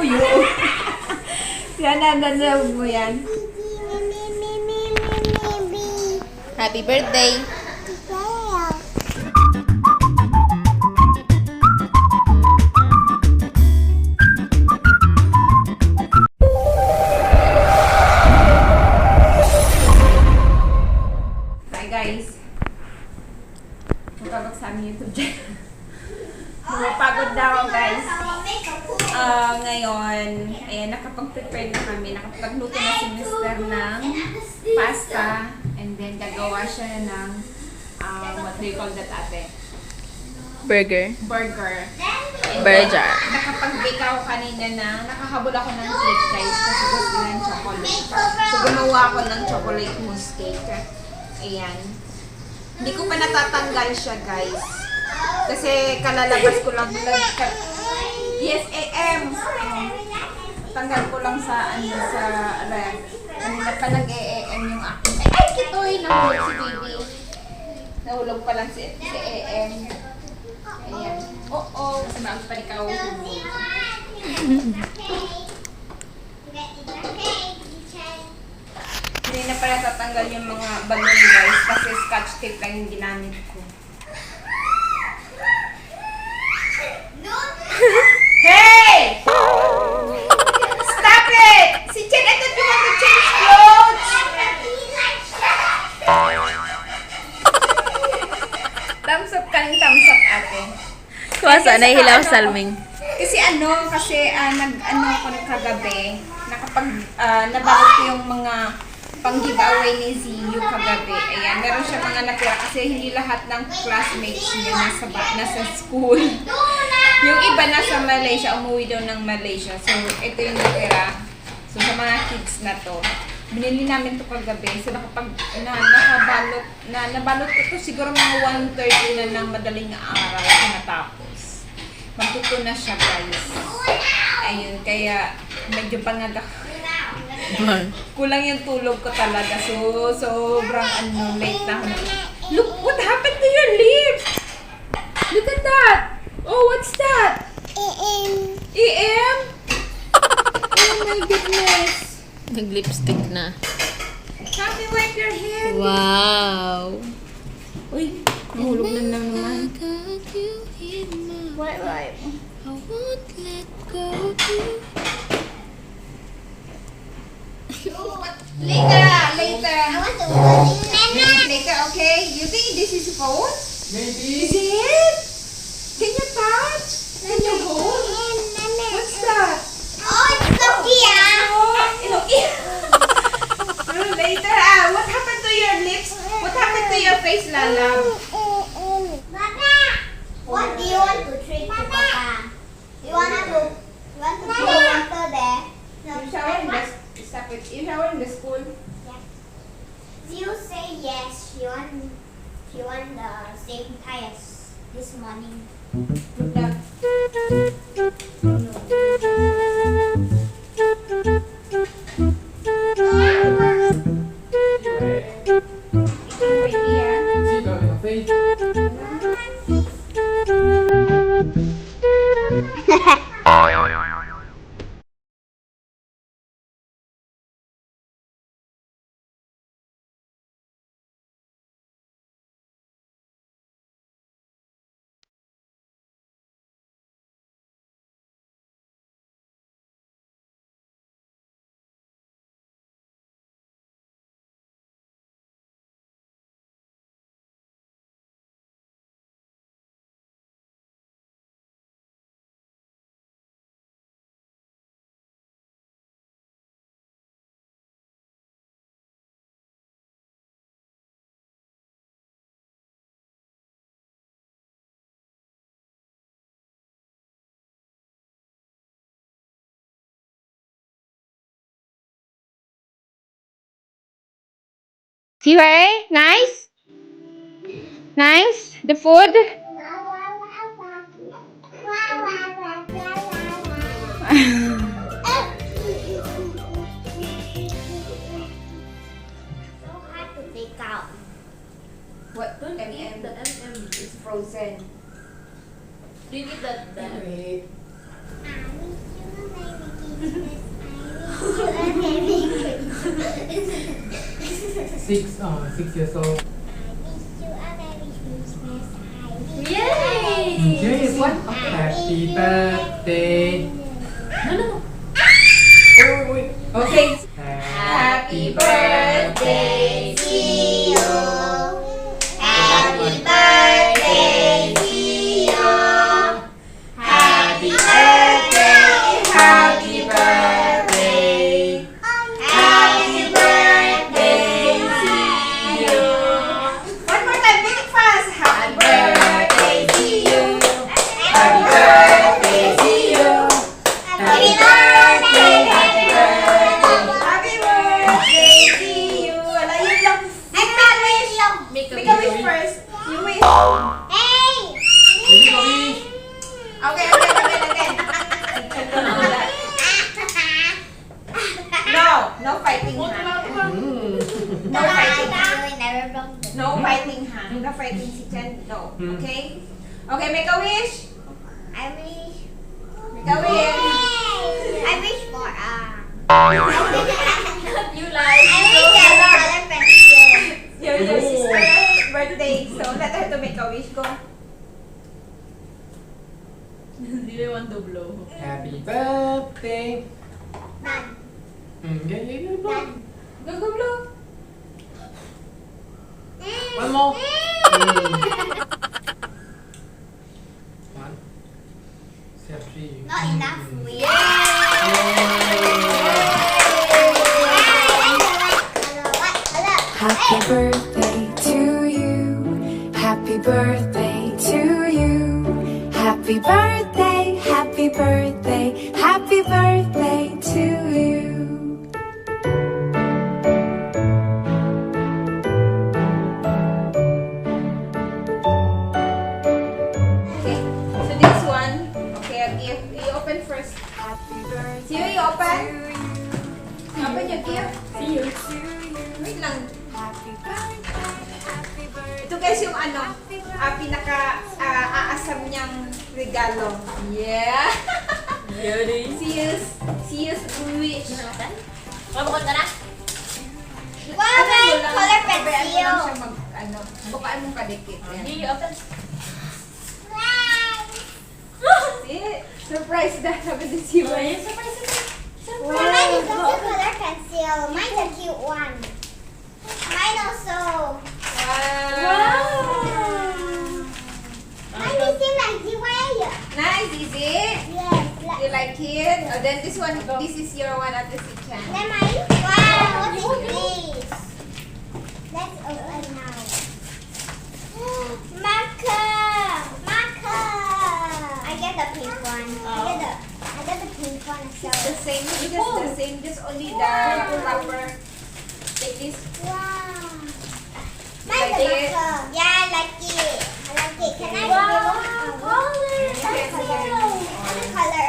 Yo. Yan, nananawag mo yan. Happy birthday. Hi guys. Magkabag sa aming YouTube channel. Pagod na ako guys. Ngayon, ayan, nakapag-prepare na kami. Nakapagluto na si Mr. ng pasta. And then, gagawa siya ng, what do you call that ate? Burger. Burger. And Burger. then, nakapag-bake ako kanina na, nakahabol ako ng cake guys. Kasi gusto ng chocolate. So, gumawa ako ng chocolate mousse cake. Ayan. Hindi ko pa natatanggal siya guys. Kasi kalalabas ko lang. Yes, AM. Tanggal ko lang sa ref. Kanina pa nag-AM yung akin. Ay, kitoy! Nahulog si baby. Nahulog pa lang si AM. Ayan. Oo. Kasi maang pa ikaw. Hindi na pala tatanggal yung mga balloon guys. Kasi scotch tape lang yung ginamit ko. Hey! Stop it! Si Chen, I thought you want to change clothes! Thumbs up ka ng thumbs up ate. Kuwasa, nahihilaw salming. Kasi nag-ano ako kagabi, nabalot ko yung mga pang-giveaway ni Ziyu kagabi. Ayan, meron siya mga natira kasi hindi lahat ng classmates niya nasa school. Yung iba nasa Malaysia, umuwi daw ng Malaysia. So, ito yung natira. So, sa mga kids na to. Binili namin to kagabi. So, nabalot ko to siguro mga 1:30 na ng madaling araw ako natapos. Magtuto na siya, guys. Ayun, kaya medyo pangag ako. Kulang yung tulog ko talaga. So, sobrang late na ako. Look, what happened to your lips? Look at that! Oh, what's that? EM. EM? Oh my goodness. Nag-lipstick na. Help me wipe your hair. Wow. Uy, nahulog na naman. Wipe. I won't let go of you. Later. I want to later, okay? You think this is phone? Maybe. Is it? Can you touch? Can you hold? What's that? Oh, it's Nokia. Later, what happened to your lips? What happened to your face, Lala? Papa, what do you want to treat to Papa? You want to put water there? You shower in the stop it. You shower in the school? Yes. You say yes. She want the same tie as this morning. Good luck. See where? Nice? Nice? The food? So hard to take out. What? M&M. The M&M is frozen. Do you need that? Mommy, 6 years old. Yay! Here is what? Happy birthday. No. Wait. Okay. Happy birthday to you. Happy birthday to you. Happy birthday, happy birthday, happy birthday to you. One more time, make it fast. Happy birthday to you. Happy birthday to you. Happy birthday, happy birthday to you. Wala, yun lang. Make a wish. Make a wish first. You wish. Hey! Okay, again. No fighting hand. No fighting hand. No fighting hand. No fighting si Chen. No. Okay? Okay, make a wish. I wish. Make a wish. I wish for You like. I wish for color pencil. Your sister's birthday. So, let her to make a wish. Go. Do you want to blow? Happy birthday. None. Yeah. None. Go, blow. One more. 1, 2, 3. Not enough. Happy birthday to you. Happy birthday to you. Happy birthday, happy birthday, happy birthday to you. Okay. So, this one. Okay, I'll give. You open first. Happy birthday. See you open. Open your gift. See you to you. Wait lang. Happy birthday, happy birthday. Ito guys yung ano, pinaka-aasam niyang regalo. Yeah! Really? See you wish. Mabukod ka na? Wow, may color Pabayaan mo lang pencil. siya mag, bukaan mong kadikit. Yan. Hindi, open. See? Surprise na sabi ni si Way. Surprise. Mine is also color pencil. Mine's a cute one. Mine also. Wow! Mine is in like the way. Nice, is it? Yes. You like it? Oh, then this one, this is your one at the kitchen. Then mine. Wow, what is this? Let's open now. Marker. I get the pink one. I get the pink one as well. The same, just only the rubber. Take this. Wow. Like Mine's a it? marker. Yeah, I like it. I like it. Can I Another color.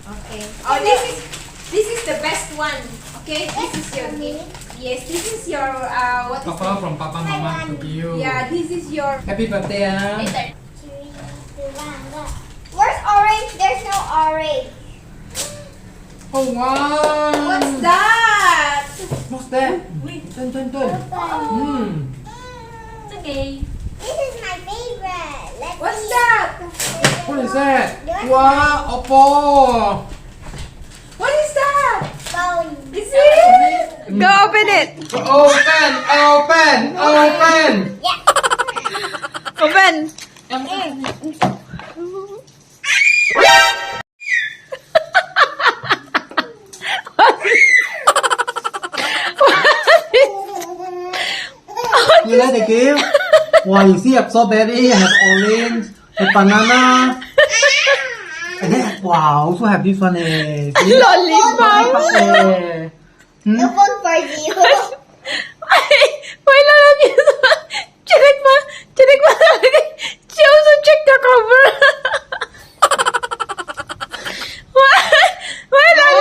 Okay. Oh, this is the best one. Okay, this is your gift. Yes, this is your what is Papa from Papa Mama to you. Yeah, this is your. Happy birthday, ah. Later. 3, 2, 1, go. Where's orange? There's no orange. Oh wow. What's that? What's that? Turn. It's okay. This is my favorite. Let's What's see. that? What is that? Wow, Oppo. What is that? Phone. Is it? Go open it. Open. Open. You like the gift? Wow, you see, I have strawberry, I have orange, I have banana. And then, wow, also have this one. Lollipop. The phone for you. Wait lang yun. Check mo talaga. She also check the cover. Wait lang.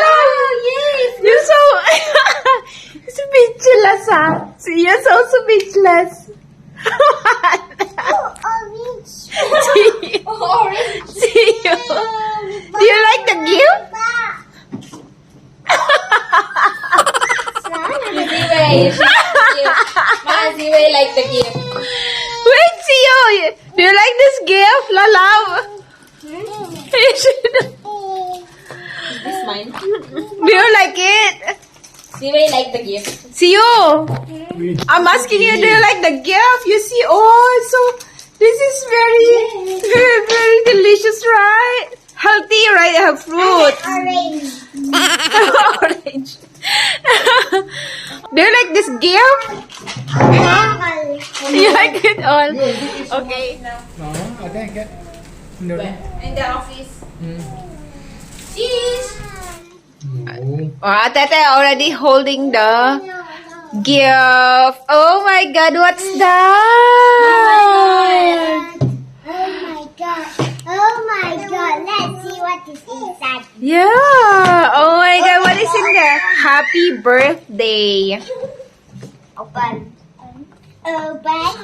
Yes. You're so speechless, ah. You're so speechless. Orange. See you. Do you like the gift? Easy way. like the gift? Wait, see you. Do you like this gift, Lalaw? You should- Is this mine? Do you like it? See, I like the gift. See you. I'm asking you, do you like the gift? You see, oh, so this is very, very, very delicious, right? Healthy, right? I have fruit. Orange. Orange. Do you like this gift? You like it all? Okay. No, I think I get. No. In the office. Cheese! No. Tete already holding the gift. Oh my God, what's that? Oh my god. Oh my god. Let's see what is inside. Yeah. Oh my God, what is in there? Happy birthday. Open. Open.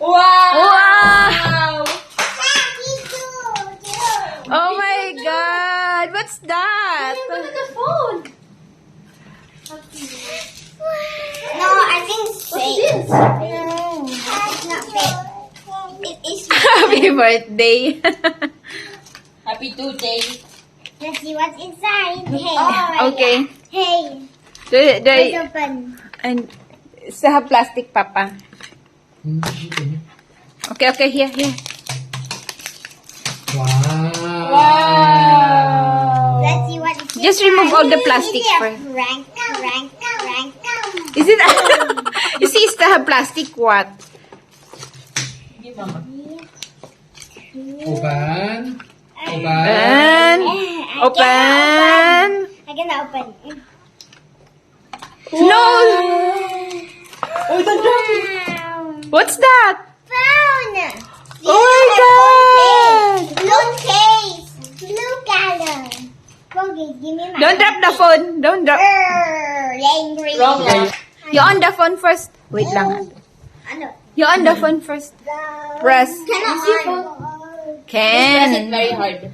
Wow! Wow. Oh my God, what's that? the phone. No, I think it's fake. No, it's not fake. It is. Happy birthday. Happy Tuesday. Let's see what's inside. Hey. Okay. Hey. The, Let's open. and sa plastic, Papa. Okay, here. Wow. Let's see what is Just remove all the plastic first. Rank. Is it? You see, it's the plastic what? Give Mama. Open. And open. I can open. No! What's that? Phone. Oh my God! Blue case. Blue color. Okay, give me my. Don't drop the phone. Don't drop. Angry. Wrong one. You on the phone first. Wait lang. Ano? You on the phone first. Press. Cannot on. Press it Can. very hard.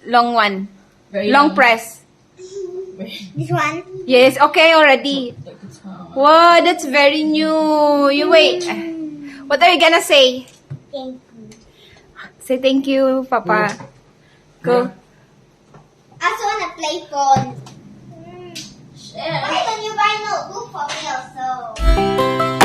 Long one. Very Long press. This one. Yes, okay already. Wow, that's very new. You wait. What are you gonna say? Thank you. Say thank you, Papa. Go. I also want to play phone. Why don't you buy notebook for me also?